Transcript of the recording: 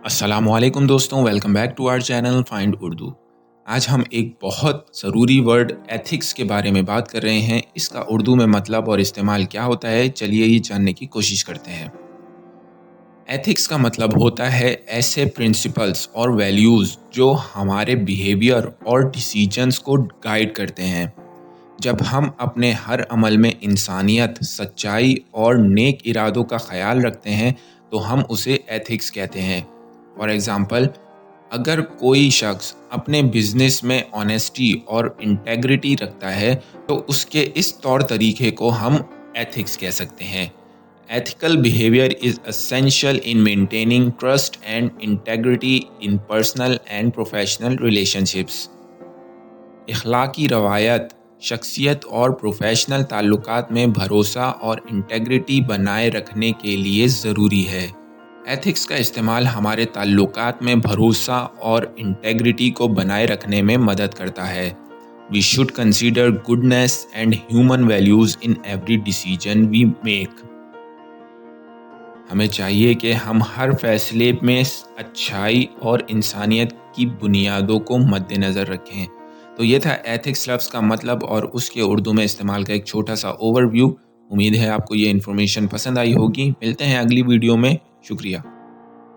अस्सलाम वालेकुम दोस्तों, welcome back to our channel find Urdu. आज हम एक बहुत ज़रूरी वर्ड एथिक्स के बारे में बात कर रहे हैं। इसका उर्दू में मतलब और इस्तेमाल क्या होता है, चलिए ये जानने की कोशिश करते हैं। एथिक्स का मतलब होता है ऐसे प्रिंसिपल्स और वैल्यूज़ जो हमारे बिहेवियर और डिसीजंस को गाइड करते हैं। जब हम अपने हर अमल में इंसानियत, सच्चाई और नेक इरादों का ख्याल रखते हैं तो हम उसे एथिक्स कहते हैं। फॉर एग्ज़ाम्पल, अगर कोई शख्स अपने बिजनेस में ऑनेस्टी और इंटेग्रिटी रखता है तो उसके इस तौर तरीके को हम एथिक्स कह सकते हैं। Ethical behaviour is essential in maintaining trust and integrity in personal and professional relationships. इखलाकी रवायत शख्सियत और प्रोफेशनल ताल्लुकात में भरोसा और इंटेग्रिटी बनाए रखने के लिए ज़रूरी है। एथिक्स का इस्तेमाल हमारे ताल्लुकात में भरोसा और इंटेग्रिटी को बनाए रखने में मदद करता है। We should consider goodness and human values in every decision we make. हमें चाहिए कि हम हर फैसले में अच्छाई और इंसानियत की बुनियादों को मद्देनज़र रखें। तो ये था एथिक्स लफ्ज़ का मतलब और उसके उर्दू में इस्तेमाल का एक छोटा सा ओवरव्यू। उम्मीद है आपको ये इन्फॉर्मेशन पसंद आई होगी। मिलते हैं अगली वीडियो में। शुक्रिया।